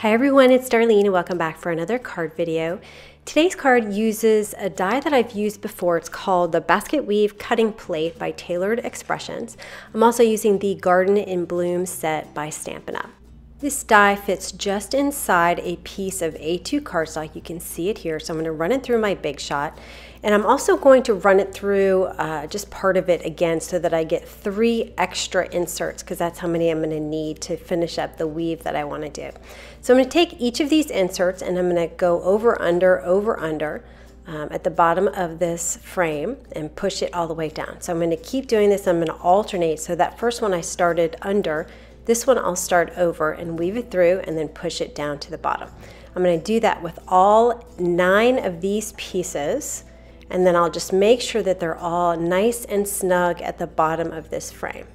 Hi everyone, it's Darlene and welcome back for another card video. Today's card uses a die that I've used before. It's called the Basketweave Cutting Plate by Tailored Expressions. I'm also using the Garden in Bloom set by Stampin' Up. This die fits just inside a piece of A2 cardstock. You can see it here, so I'm going to run it through my Big Shot. And I'm also going to run it through just part of it again so that I get 3 extra inserts, because that's how many I'm going to need to finish up the weave that I want to do. So I'm going to take each of these inserts and I'm going to go over, under at the bottom of this frame and push it all the way down. So I'm going to keep doing this. I'm going to alternate. So that first one I started under, this one I'll start over and weave it through and then push it down to the bottom. I'm going to do that with all 9 of these pieces, and then I'll just make sure that they're all nice and snug at the bottom of this frame.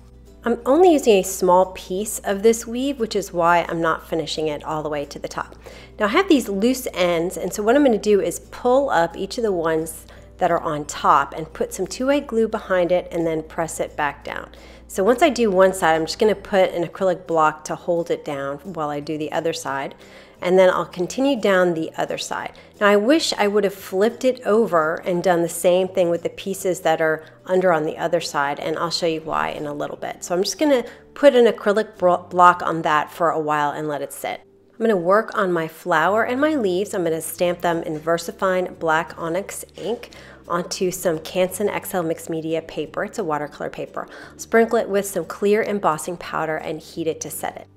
I'm only using a small piece of this weave, which is why I'm not finishing it all the way to the top. Now I have these loose ends, and so what I'm going to do is pull up each of the ones that are on top and put some 2-way glue behind it and then press it back down. So once I do one side, I'm just going to put an acrylic block to hold it down while I do the other side, and then I'll continue down the other side. Now I wish I would have flipped it over and done the same thing with the pieces that are under on the other side, and I'll show you why in a little bit. So I'm just going to put an acrylic block on that for a while and let it sit. I'm going to work on my flower and my leaves. I'm going to stamp them in VersaFine Black Onyx ink onto some Canson XL Mixed Media paper. It's a watercolor paper. Sprinkle it with some clear embossing powder and heat it to set it.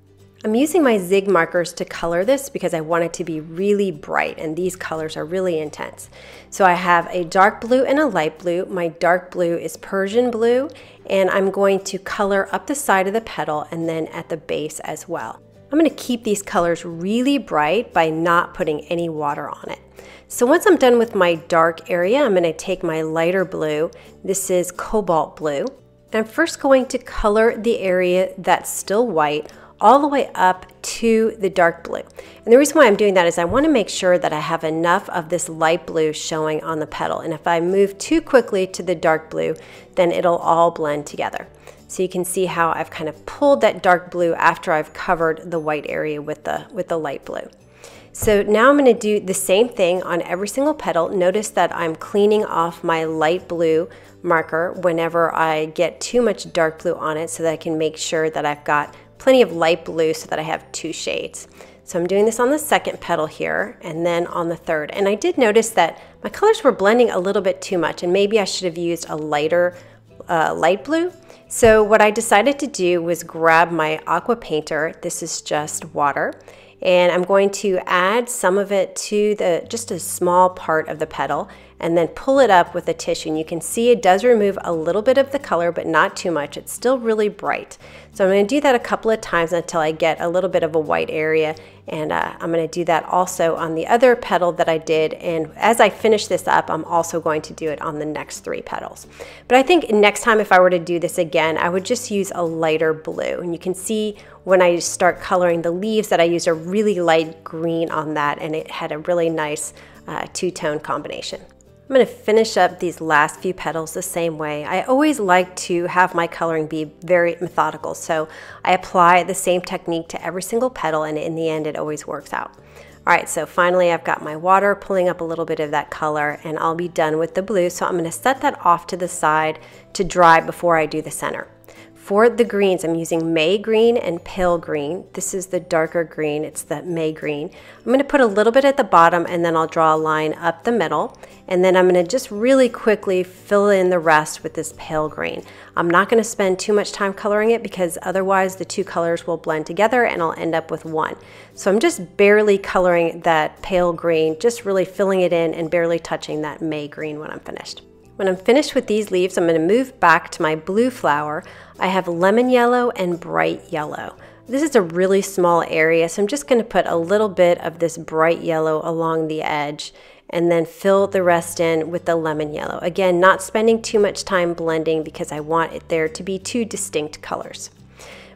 I'm using my Zig Markers to color this because I want it to be really bright, and these colors are really intense. So I have a dark blue and a light blue. My dark blue is Persian blue, and I'm going to color up the side of the petal and then at the base as well. I'm going to keep these colors really bright by not putting any water on it. So once I'm done with my dark area, I'm going to take my lighter blue. This is cobalt blue. And I'm first going to color the area that's still white all the way up to the dark blue. And the reason why I'm doing that is I want to make sure that I have enough of this light blue showing on the petal. And if I move too quickly to the dark blue, then it'll all blend together. So you can see how I've kind of pulled that dark blue after I've covered the white area with the light blue. So now I'm going to do the same thing on every single petal. Notice that I'm cleaning off my light blue marker whenever I get too much dark blue on it, so that I can make sure that I've got plenty of light blue so that I have 2 shades. So I'm doing this on the second petal here and then on the third. And I did notice that my colors were blending a little bit too much, and maybe I should have used a lighter light blue. So what I decided to do was grab my aqua painter. This is just water. And I'm going to add some of it to just a small part of the petal and then pull it up with a tissue. And you can see it does remove a little bit of the color, but not too much. It's still really bright. So I'm going to do that a couple of times until I get a little bit of a white area. And I'm going to do that also on the other petal that I did. And as I finish this up, I'm also going to do it on the next 3 petals. But I think next time if I were to do this again, I would just use a lighter blue. And you can see when I start coloring the leaves that I used a really light green on that, and it had a really nice 2-tone combination. I'm going to finish up these last few petals the same way. I always like to have my coloring be very methodical, so I apply the same technique to every single petal, and in the end it always works out. Alright, so finally I've got my water pulling up a little bit of that color, and I'll be done with the blue, so I'm going to set that off to the side to dry before I do the center. For the greens, I'm using May green and pale green. This is the darker green, it's the May green. I'm going to put a little bit at the bottom, and then I'll draw a line up the middle, and then I'm going to just really quickly fill in the rest with this pale green. I'm not going to spend too much time coloring it because otherwise the 2 colors will blend together and I'll end up with 1. So I'm just barely coloring that pale green, just really filling it in and barely touching that May green when I'm finished. When I'm finished with these leaves, I'm going to move back to my blue flower. I have lemon yellow and bright yellow. This is a really small area, so I'm just going to put a little bit of this bright yellow along the edge and then fill the rest in with the lemon yellow. Again, not spending too much time blending because I want it there to be 2 distinct colors.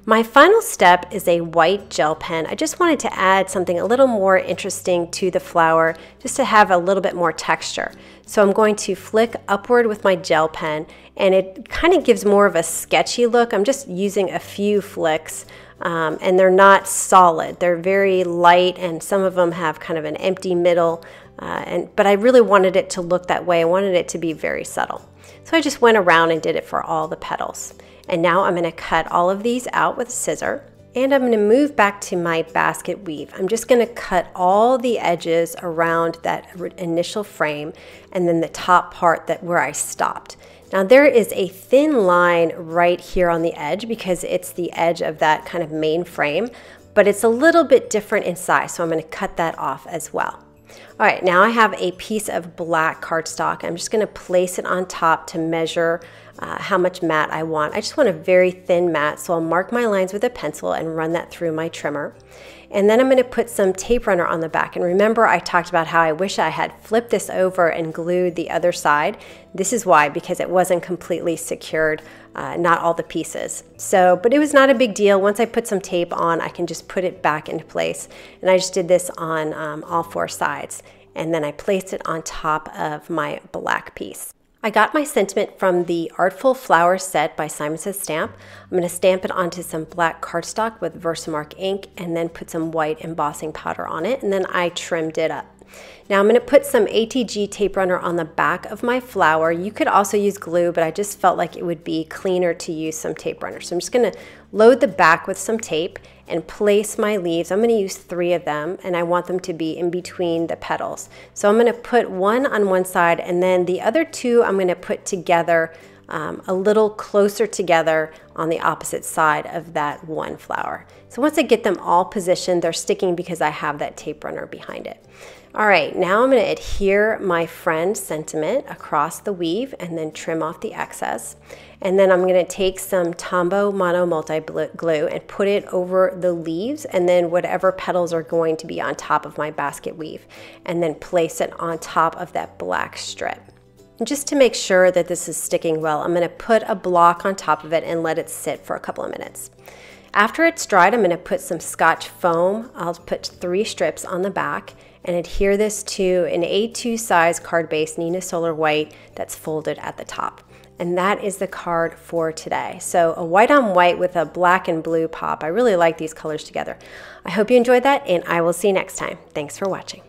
My final step is a white gel pen. I just wanted to add something a little more interesting to the flower, just to have a little bit more texture. So I'm going to flick upward with my gel pen, and it kind of gives more of a sketchy look. I'm just using a few flicks and they're not solid. They're very light, and some of them have kind of an empty middle, but I really wanted it to look that way. I wanted it to be very subtle. So I just went around and did it for all the petals. And now I'm going to cut all of these out with a scissor. And I'm going to move back to my basket weave. I'm just going to cut all the edges around that initial frame and then the top part where I stopped. Now there is a thin line right here on the edge because it's the edge of that kind of main frame, but it's a little bit different in size, so I'm going to cut that off as well. All right, now I have a piece of black cardstock. I'm just going to place it on top to measure how much mat I want. I just want a very thin mat, so I'll mark my lines with a pencil and run that through my trimmer. And then I'm going to put some tape runner on the back. And remember, I talked about how I wish I had flipped this over and glued the other side. This is why, because it wasn't completely secured, not all the pieces. But it was not a big deal. Once I put some tape on, I can just put it back into place. And I just did this on all four sides. And then I placed it on top of my black piece. I got my sentiment from the Artful Flower set by Simon Says Stamp. I'm going to stamp it onto some black cardstock with Versamark ink and then put some white embossing powder on it, and then I trimmed it up. Now I'm going to put some ATG tape runner on the back of my flower. You could also use glue, but I just felt like it would be cleaner to use some tape runner. So I'm just going to load the back with some tape and place my leaves. I'm going to use 3 of them, and I want them to be in between the petals. So I'm going to put one on one side, and then the other 2 I'm going to put together a little closer together on the opposite side of that one flower. So once I get them all positioned, they're sticking because I have that tape runner behind it. All right, now I'm going to adhere my friend sentiment across the weave and then trim off the excess. And then I'm going to take some Tombow Mono Multi Glue and put it over the leaves and then whatever petals are going to be on top of my basket weave, and then place it on top of that black strip. And just to make sure that this is sticking well, I'm going to put a block on top of it and let it sit for a couple of minutes. After it's dried, I'm going to put some Scotch foam. I'll put 3 strips on the back and adhere this to an A2 size card base Nina Solar White that's folded at the top. And that is the card for today. So a white on white with a black and blue pop. I really like these colors together. I hope you enjoyed that, and I will see you next time. Thanks for watching.